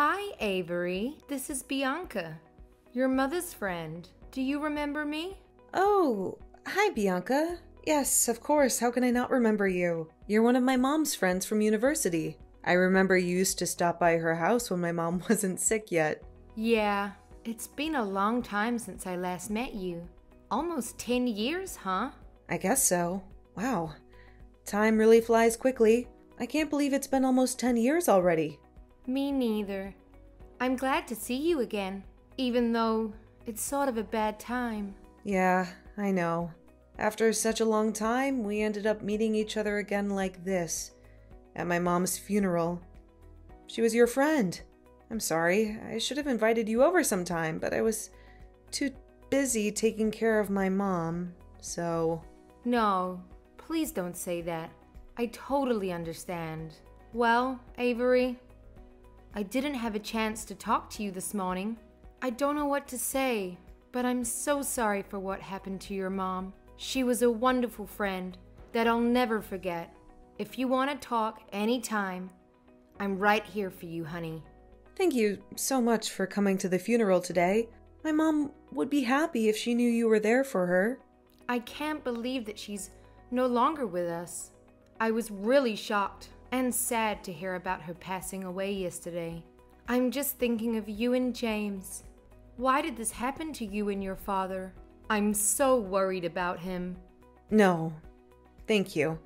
Hi, Avery. This is Bianca, your mother's friend. Do you remember me? Oh, hi, Bianca. Yes, of course. How can I not remember you? You're one of my mom's friends from university. I remember you used to stop by her house when my mom wasn't sick yet. Yeah, it's been a long time since I last met you. Almost 10 years, huh? I guess so. Wow. Time really flies quickly. I can't believe it's been almost 10 years already. Me neither. I'm glad to see you again, even though it's sort of a bad time. Yeah, I know. After such a long time, we ended up meeting each other again like this, at my mom's funeral. She was your friend. I'm sorry, I should have invited you over sometime, but I was too busy taking care of my mom, so... No, please don't say that. I totally understand. Well, Avery, I didn't have a chance to talk to you this morning. I don't know what to say, but I'm so sorry for what happened to your mom. She was a wonderful friend that I'll never forget. If you want to talk anytime, I'm right here for you, honey. Thank you so much for coming to the funeral today. My mom would be happy if she knew you were there for her. I can't believe that she's no longer with us. I was really shocked and sad to hear about her passing away yesterday. I'm just thinking of you and James. Why did this happen to you and your father? I'm so worried about him. No, thank you.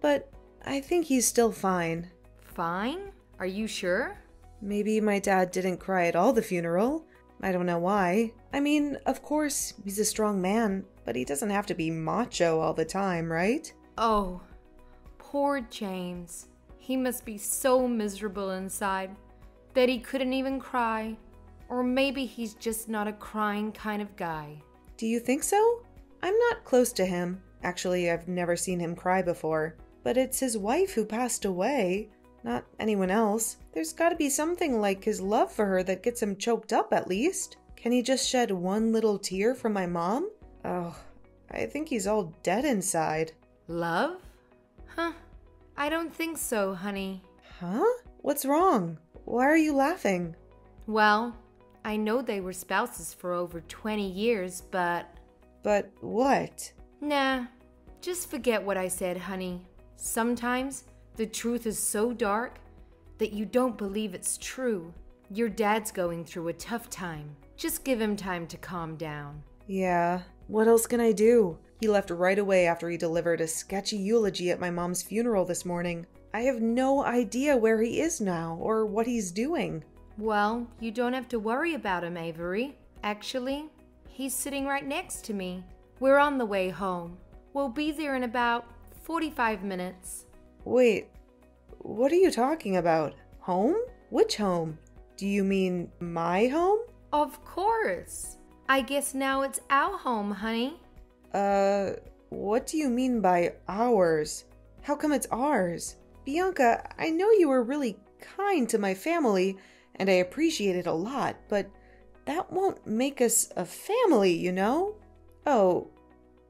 But I think he's still fine. Fine? Are you sure? Maybe my dad didn't cry at all the funeral. I don't know why. I mean, of course, he's a strong man, but he doesn't have to be macho all the time, right? Oh, poor James. He must be so miserable inside that he couldn't even cry. Or maybe he's just not a crying kind of guy. Do you think so? I'm not close to him. Actually, I've never seen him cry before. But it's his wife who passed away, not anyone else. There's gotta be something like his love for her that gets him choked up at least. Can he just shed one little tear for my mom? Oh, I think he's all dead inside. Love? Huh. I don't think so, honey. Huh? What's wrong? Why are you laughing? Well, I know they were spouses for over 20 years, but... But what? Nah, just forget what I said, honey. Sometimes the truth is so dark that you don't believe it's true. Your dad's going through a tough time. Just give him time to calm down. Yeah, what else can I do? He left right away after he delivered a sketchy eulogy at my mom's funeral this morning. I have no idea where he is now or what he's doing. Well, you don't have to worry about him, Avery. Actually, he's sitting right next to me. We're on the way home. We'll be there in about 45 minutes. Wait, what are you talking about? Home? Which home? Do you mean my home? Of course. I guess now it's our home, honey. What do you mean by ours? How come it's ours? Bianca, I know you were really kind to my family, and I appreciate it a lot, but that won't make us a family, you know? Oh,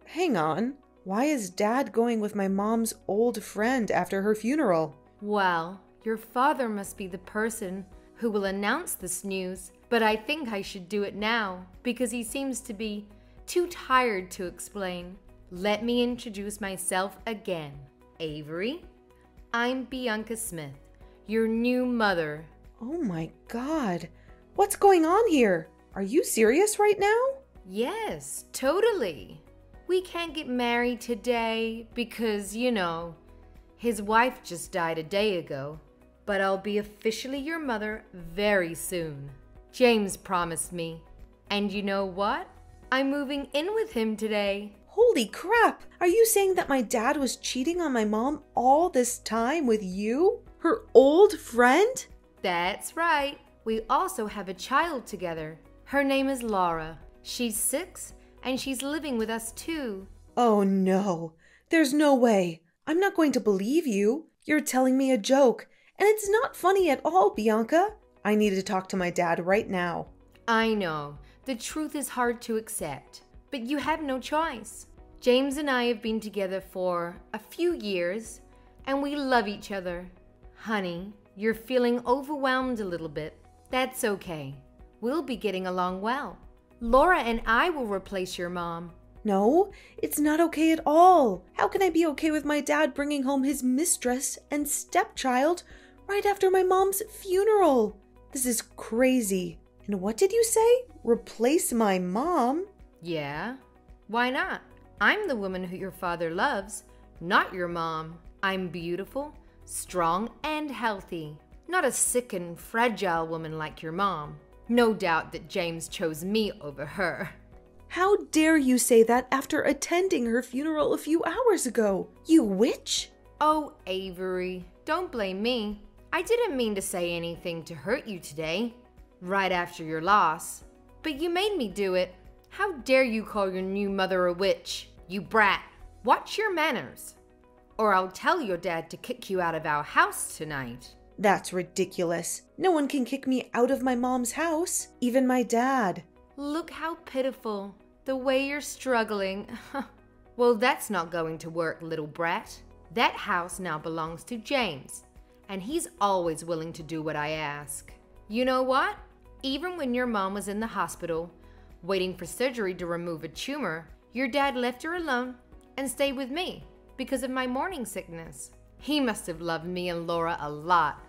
hang on. Why is Dad going with my mom's old friend after her funeral? Well, your father must be the person who will announce this news, but I think I should do it now because he seems to be too tired to explain. Let me introduce myself again. Avery, I'm Bianca Smith, your new mother. Oh my God. What's going on here? Are you serious right now? Yes, totally. We can't get married today because, you know, his wife just died a day ago. But I'll be officially your mother very soon. James promised me. And you know what? I'm moving in with him today. Holy crap! Are you saying that my dad was cheating on my mom all this time with you? Her old friend? That's right. We also have a child together. Her name is Laura. She's 6 and she's living with us too. Oh no. There's no way. I'm not going to believe you. You're telling me a joke. And it's not funny at all, Bianca. I need to talk to my dad right now. I know. The truth is hard to accept. But you have no choice. James and I have been together for a few years and we love each other. Honey, you're feeling overwhelmed a little bit. That's okay. We'll be getting along well. Laura and I will replace your mom. No, it's not okay at all. How can I be okay with my dad bringing home his mistress and stepchild right after my mom's funeral? This is crazy. And what did you say? Replace my mom? Yeah, why not? I'm the woman who your father loves, not your mom. I'm beautiful, strong, and healthy. Not a sick and fragile woman like your mom. No doubt that James chose me over her. How dare you say that after attending her funeral a few hours ago? You witch! Oh, Avery, don't blame me. I didn't mean to say anything to hurt you today, right after your loss. But you made me do it. How dare you call your new mother a witch? You brat. Watch your manners. Or I'll tell your dad to kick you out of our house tonight. That's ridiculous. No one can kick me out of my mom's house, even my dad. Look how pitiful. The way you're struggling. Well, that's not going to work, little brat. That house now belongs to James, and he's always willing to do what I ask. You know what? Even when your mom was in the hospital, waiting for surgery to remove a tumor, your dad left her alone and stayed with me because of my morning sickness. He must have loved me and Laura a lot.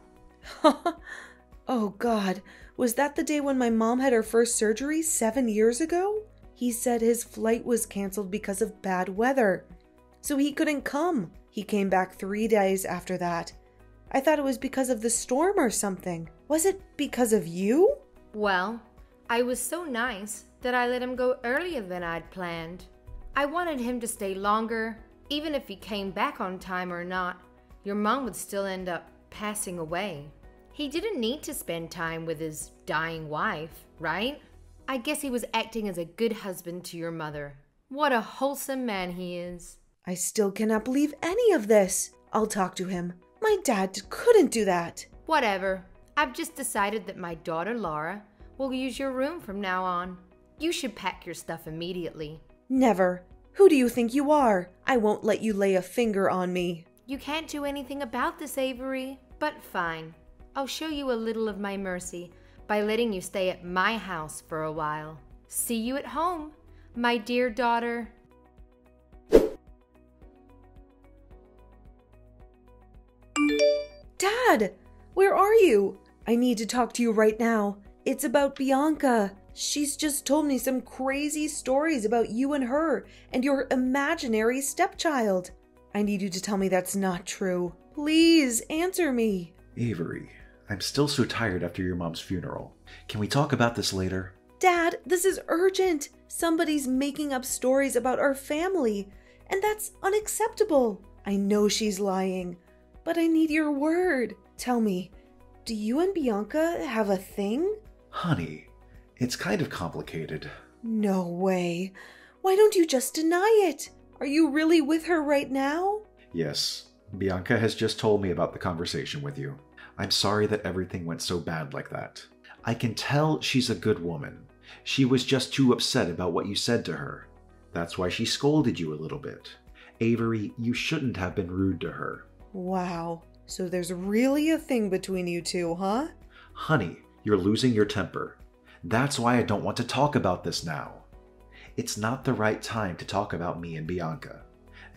Oh God, was that the day when my mom had her first surgery 7 years ago? He said his flight was canceled because of bad weather, so he couldn't come. He came back 3 days after that. I thought it was because of the storm or something. Was it because of you? Well, I was so nice that I let him go earlier than I'd planned. I wanted him to stay longer. Even if he came back on time or not, your mom would still end up passing away. He didn't need to spend time with his dying wife, right? I guess he was acting as a good husband to your mother. What a wholesome man he is. I still cannot believe any of this. I'll talk to him. My dad couldn't do that. Whatever. I've just decided that my daughter Laura will use your room from now on. You should pack your stuff immediately. Never. Who do you think you are? I won't let you lay a finger on me. You can't do anything about this, Avery. But fine. I'll show you a little of my mercy by letting you stay at my house for a while. See you at home, my dear daughter. Dad, where are you? I need to talk to you right now. It's about Bianca. She's just told me some crazy stories about you and her and your imaginary stepchild. I need you to tell me that's not true. Please answer me. Avery, I'm still so tired after your mom's funeral. Can we talk about this later? Dad, this is urgent. Somebody's making up stories about our family, and that's unacceptable. I know she's lying, but I need your word. Tell me, do you and Bianca have a thing? Honey, it's kind of complicated. No way. Why don't you just deny it? Are you really with her right now? Yes, Bianca has just told me about the conversation with you. I'm sorry that everything went so bad like that. I can tell she's a good woman. She was just too upset about what you said to her. That's why she scolded you a little bit. Avery, you shouldn't have been rude to her. Wow. So there's really a thing between you two, huh? Honey, you're losing your temper. That's why I don't want to talk about this now. It's not the right time to talk about me and Bianca,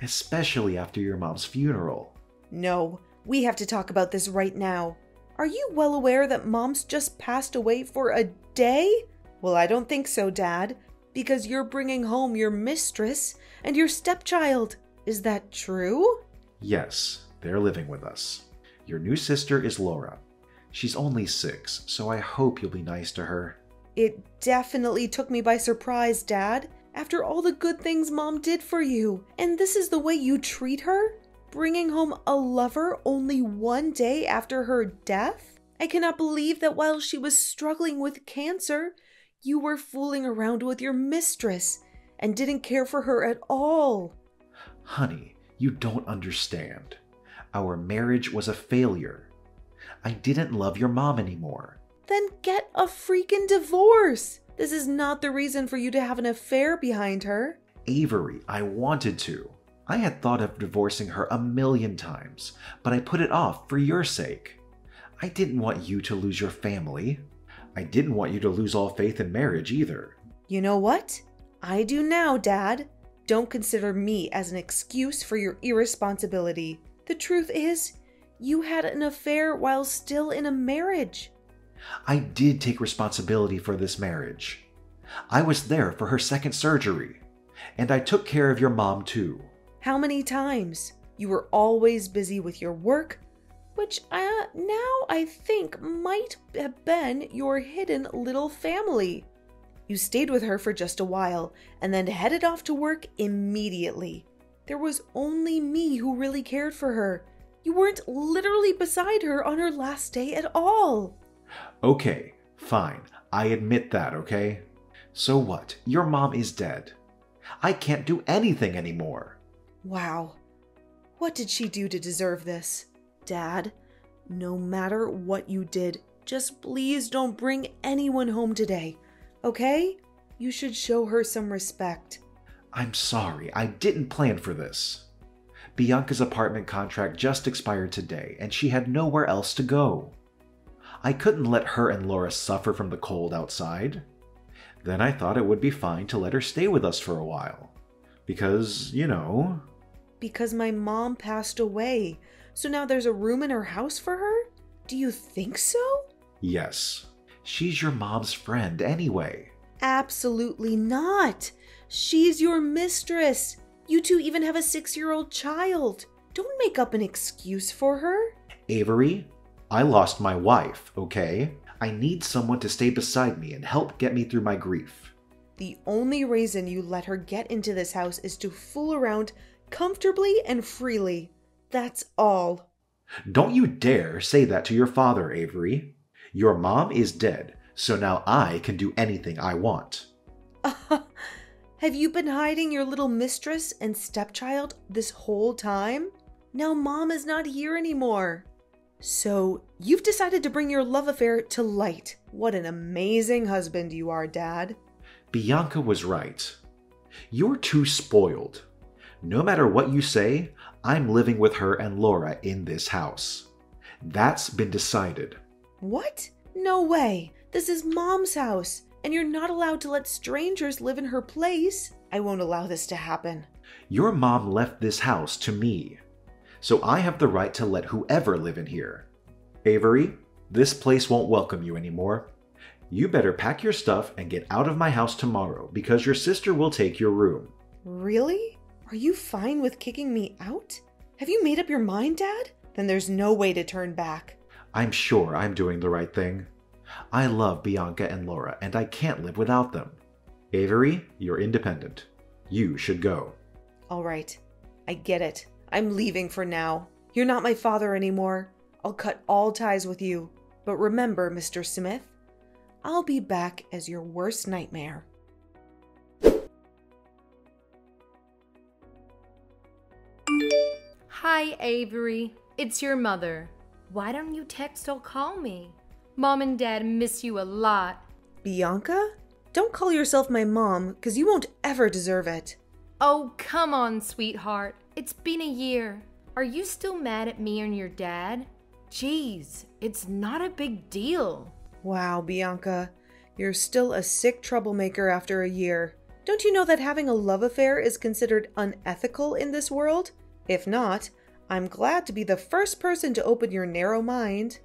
especially after your mom's funeral. No, we have to talk about this right now. Are you well aware that Mom's just passed away for a day? Well, I don't think so, Dad, because you're bringing home your mistress and your stepchild. Is that true? Yes, they're living with us. Your new sister is Laura. She's only 6, so I hope you'll be nice to her. It definitely took me by surprise, Dad, after all the good things Mom did for you. And this is the way you treat her? Bringing home a lover only 1 day after her death? I cannot believe that while she was struggling with cancer, you were fooling around with your mistress and didn't care for her at all. Honey, you don't understand. Our marriage was a failure. I didn't love your mom anymore. Then get a freaking divorce. This is not the reason for you to have an affair behind her. Avery, I wanted to. I had thought of divorcing her 1,000,000 times, but I put it off for your sake. I didn't want you to lose your family. I didn't want you to lose all faith in marriage either. You know what? I do now, Dad. Don't consider me as an excuse for your irresponsibility. The truth is, you had an affair while still in a marriage. I did take responsibility for this marriage. I was there for her second surgery, and I took care of your mom too. How many times? You were always busy with your work, which now I think might have been your hidden little family. You stayed with her for just a while and then headed off to work immediately. There was only me who really cared for her. You weren't literally beside her on her last day at all. Okay, fine. I admit that, okay? So what? Your mom is dead. I can't do anything anymore. Wow. What did she do to deserve this? Dad, no matter what you did, just please don't bring anyone home today. Okay? You should show her some respect. I'm sorry, I didn't plan for this. Bianca's apartment contract just expired today, and she had nowhere else to go. I couldn't let her and Laura suffer from the cold outside. Then I thought it would be fine to let her stay with us for a while. Because, Because my mom passed away, so now there's a room in her house for her? Do you think so? Yes. She's your mom's friend anyway. Absolutely not. She's your mistress. You two even have a 6-year-old child. Don't make up an excuse for her. Avery, I lost my wife, okay? I need someone to stay beside me and help get me through my grief. The only reason you let her get into this house is to fool around comfortably and freely. That's all. Don't you dare say that to your father, Avery. Your mom is dead, so now I can do anything I want. Have you been hiding your little mistress and stepchild this whole time? Now Mom is not here anymore. So you've decided to bring your love affair to light. What an amazing husband you are, Dad. Bianca was right. You're too spoiled. No matter what you say, I'm living with her and Laura in this house. That's been decided. What? No way. This is Mom's house, and you're not allowed to let strangers live in her place. I won't allow this to happen. Your mom left this house to me, so I have the right to let whoever live in here. Avery, this place won't welcome you anymore. You better pack your stuff and get out of my house tomorrow because your sister will take your room. Really? Are you fine with kicking me out? Have you made up your mind, Dad? Then there's no way to turn back. I'm sure I'm doing the right thing. I love Bianca and Laura, and I can't live without them. Avery, you're independent. You should go. All right. I get it. I'm leaving for now. You're not my father anymore. I'll cut all ties with you. But remember, Mr. Smith, I'll be back as your worst nightmare. Hi, Avery. It's your mother. Why don't you text or call me? Mom and Dad miss you a lot. Bianca? Don't call yourself my mom, because you won't ever deserve it. Oh, come on, sweetheart. It's been a year. Are you still mad at me and your dad? Jeez, it's not a big deal. Wow, Bianca. You're still a sick troublemaker after a year. Don't you know that having a love affair is considered unethical in this world? If not, I'm glad to be the first person to open your narrow mind.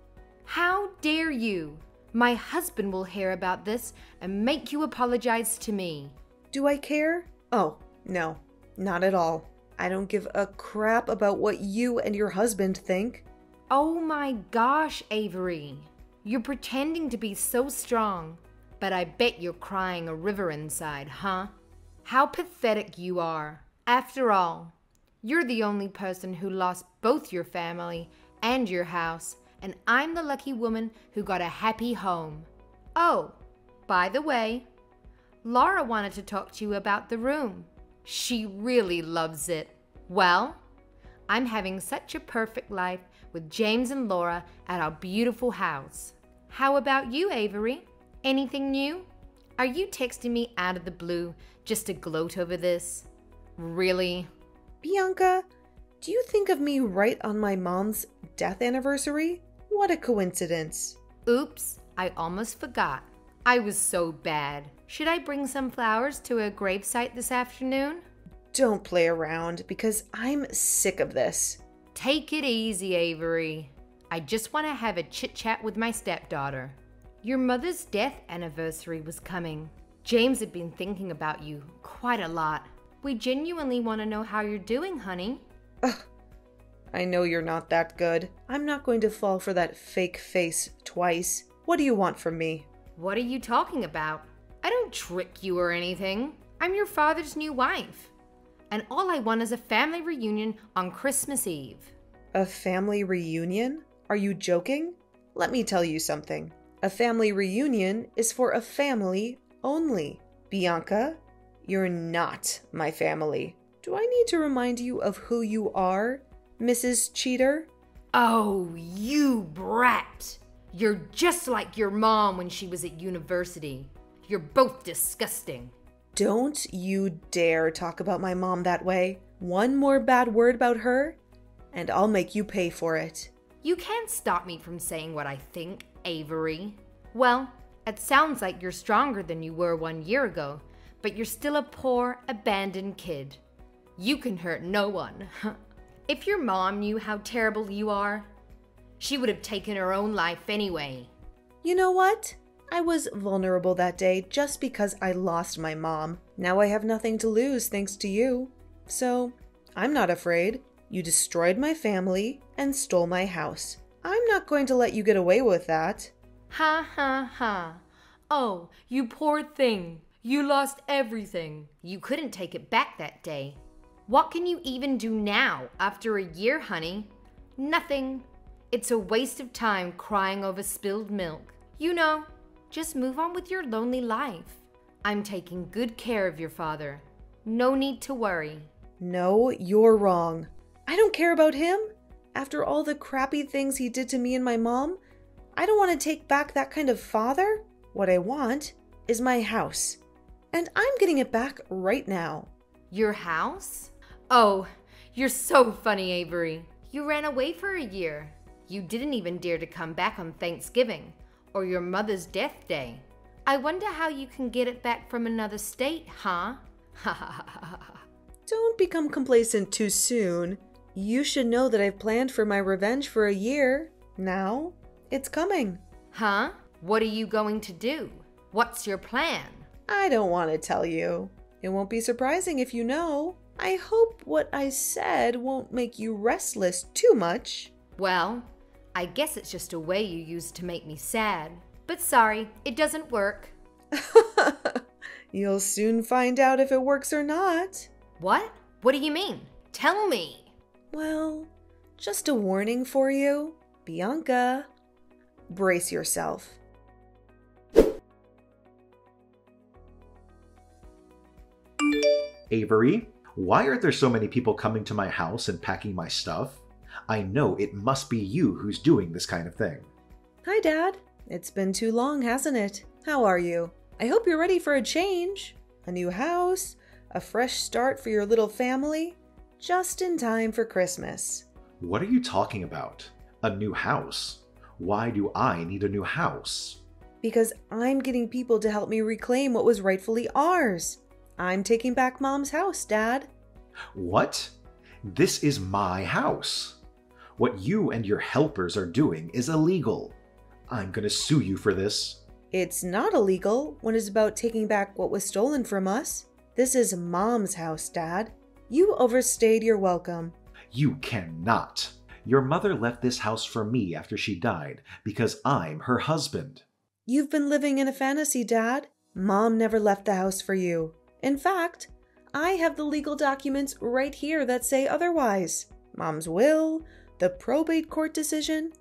How dare you? My husband will hear about this and make you apologize to me. Do I care? Oh, no, not at all. I don't give a crap about what you and your husband think. Oh my gosh, Avery. You're pretending to be so strong, but I bet you're crying a river inside, huh? How pathetic you are. After all, you're the only person who lost both your family and your house, and I'm the lucky woman who got a happy home. Oh, by the way, Laura wanted to talk to you about the room. She really loves it. Well, I'm having such a perfect life with James and Laura at our beautiful house. How about you, Avery? Anything new? Are you texting me out of the blue just to gloat over this? Really? Bianca, do you think of me right on my mom's death anniversary? What a coincidence. Oops, I almost forgot. I was so bad. Should I bring some flowers to a gravesite this afternoon? Don't play around, because I'm sick of this. Take it easy, Avery. I just want to have a chit-chat with my stepdaughter. Your mother's death anniversary was coming. James had been thinking about you quite a lot. We genuinely want to know how you're doing, honey. Ugh. I know you're not that good. I'm not going to fall for that fake face twice. What do you want from me? What are you talking about? I don't trick you or anything. I'm your father's new wife. And all I want is a family reunion on Christmas Eve. A family reunion? Are you joking? Let me tell you something. A family reunion is for a family only. Bianca, you're not my family. Do I need to remind you of who you are, Mrs. Cheater? Oh, you brat. You're just like your mom when she was at university. You're both disgusting. Don't you dare talk about my mom that way. One more bad word about her, and I'll make you pay for it. You can't stop me from saying what I think, Avery. Well, it sounds like you're stronger than you were 1 year ago, but you're still a poor, abandoned kid. You can hurt no one. If your mom knew how terrible you are, she would have taken her own life anyway. You know what? I was vulnerable that day just because I lost my mom. Now I have nothing to lose thanks to you. So, I'm not afraid. You destroyed my family and stole my house. I'm not going to let you get away with that. Ha ha ha. Oh, you poor thing. You lost everything. You couldn't take it back that day. What can you even do now after a year, honey? Nothing. It's a waste of time crying over spilled milk. You know, just move on with your lonely life. I'm taking good care of your father. No need to worry. No, you're wrong. I don't care about him. After all the crappy things he did to me and my mom, I don't want to take back that kind of father. What I want is my house. And I'm getting it back right now. Your house? Oh, you're so funny, Avery. You ran away for a year. You didn't even dare to come back on Thanksgiving or your mother's death day. I wonder how you can get it back from another state, huh? Ha ha ha ha. Don't become complacent too soon. You should know that I've planned for my revenge for a year. Now, it's coming. Huh? What are you going to do? What's your plan? I don't want to tell you. It won't be surprising if you know. I hope what I said won't make you restless too much. Well, I guess it's just a way you use to make me sad. But sorry, it doesn't work. You'll soon find out if it works or not. What? What do you mean? Tell me. Well, just a warning for you. Bianca, brace yourself. Avery, why are there so many people coming to my house and packing my stuff? I know it must be you who's doing this kind of thing. Hi, Dad. It's been too long, hasn't it? How are you? I hope you're ready for a change. A new house, a fresh start for your little family, just in time for Christmas. What are you talking about? A new house? Why do I need a new house? Because I'm getting people to help me reclaim what was rightfully ours. I'm taking back Mom's house, Dad. What? This is my house. What you and your helpers are doing is illegal. I'm gonna sue you for this. It's not illegal when it's about taking back what was stolen from us. This is Mom's house, Dad. You overstayed your welcome. You cannot. Your mother left this house for me after she died because I'm her husband. You've been living in a fantasy, Dad. Mom never left the house for you. In fact, I have the legal documents right here that say otherwise. Mom's will, the probate court decision,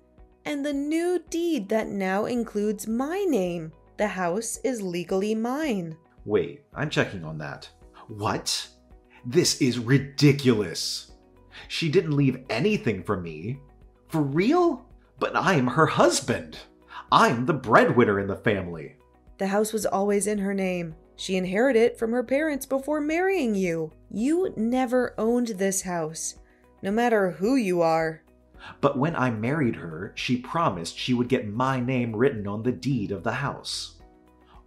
and the new deed that now includes my name. The house is legally mine. Wait, I'm checking on that. What? This is ridiculous. She didn't leave anything for me. For real? But I'm her husband. I'm the breadwinner in the family. The house was always in her name. She inherited it from her parents before marrying you. You never owned this house, no matter who you are. But when I married her, she promised she would get my name written on the deed of the house.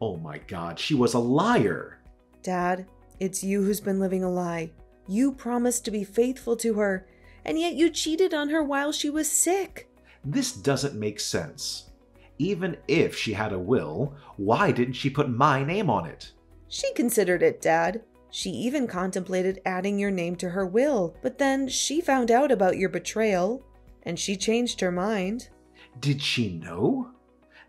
Oh my God, she was a liar! Dad, it's you who's been living a lie. You promised to be faithful to her, and yet you cheated on her while she was sick. This doesn't make sense. Even if she had a will, why didn't she put my name on it? She considered it, Dad. She even contemplated adding your name to her will, but then she found out about your betrayal, and she changed her mind. Did she know?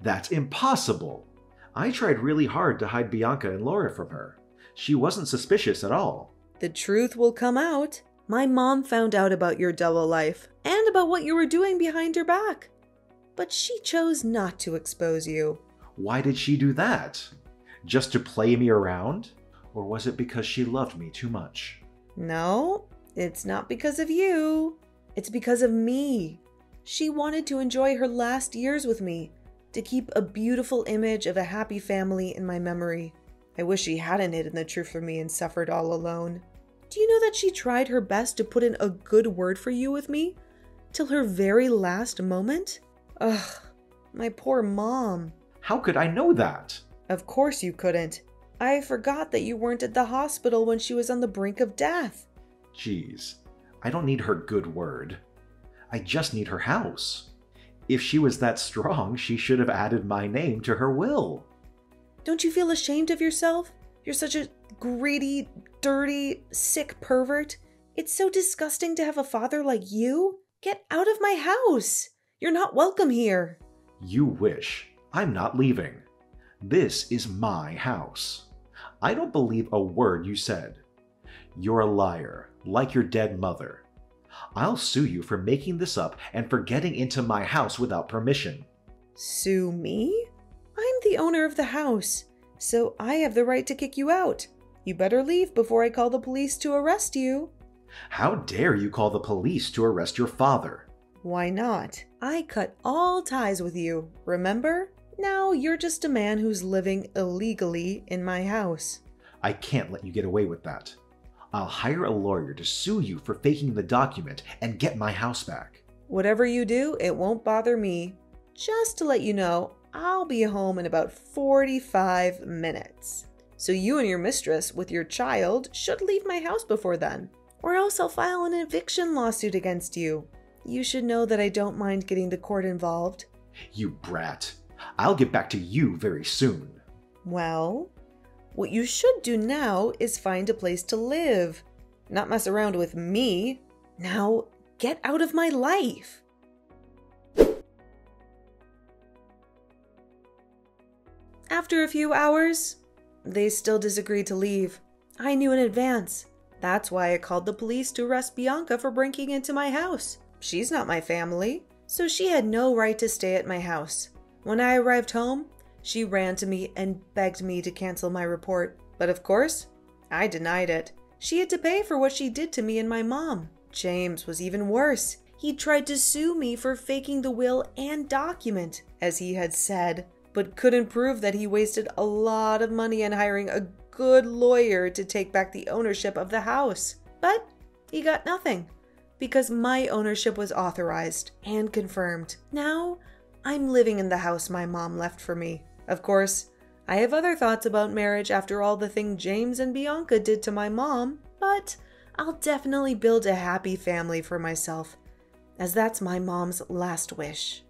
That's impossible. I tried really hard to hide Bianca and Laura from her. She wasn't suspicious at all. The truth will come out. My mom found out about your double life and about what you were doing behind her back. But she chose not to expose you. Why did she do that? Just to play me around? Or was it because she loved me too much? No, it's not because of you. It's because of me. She wanted to enjoy her last years with me, to keep a beautiful image of a happy family in my memory. I wish she hadn't hidden the truth from me and suffered all alone. Do you know that she tried her best to put in a good word for you with me? Till her very last moment? Ugh, my poor mom. How could I know that? Of course you couldn't. I forgot that you weren't at the hospital when she was on the brink of death. Jeez, I don't need her good word. I just need her house. If she was that strong, she should have added my name to her will. Don't you feel ashamed of yourself? You're such a greedy, dirty, sick pervert. It's so disgusting to have a father like you. Get out of my house. You're not welcome here. You wish. I'm not leaving. This is my house. I don't believe a word you said. You're a liar, like your dead mother. I'll sue you for making this up and for getting into my house without permission. Sue me? I'm the owner of the house, so I have the right to kick you out. You better leave before I call the police to arrest you. How dare you call the police to arrest your father? Why not? I cut all ties with you, remember? Now you're just a man who's living illegally in my house. I can't let you get away with that. I'll hire a lawyer to sue you for faking the document and get my house back. Whatever you do, it won't bother me. Just to let you know, I'll be home in about 45 minutes. So you and your mistress with your child should leave my house before then, or else I'll file an eviction lawsuit against you. You should know that I don't mind getting the court involved. You brat. I'll get back to you very soon. Well, what you should do now is find a place to live, not mess around with me. Now, get out of my life. After a few hours, they still disagreed to leave. I knew in advance. That's why I called the police to arrest Bianca for breaking into my house. She's not my family, so she had no right to stay at my house. When I arrived home, she ran to me and begged me to cancel my report. But of course, I denied it. She had to pay for what she did to me and my mom. James was even worse. He tried to sue me for faking the will and document, as he had said, but couldn't prove that he wasted a lot of money on hiring a good lawyer to take back the ownership of the house. But he got nothing, because my ownership was authorized and confirmed. Now, I'm living in the house my mom left for me. Of course, I have other thoughts about marriage after all the thing James and Bianca did to my mom, but I'll definitely build a happy family for myself, as that's my mom's last wish.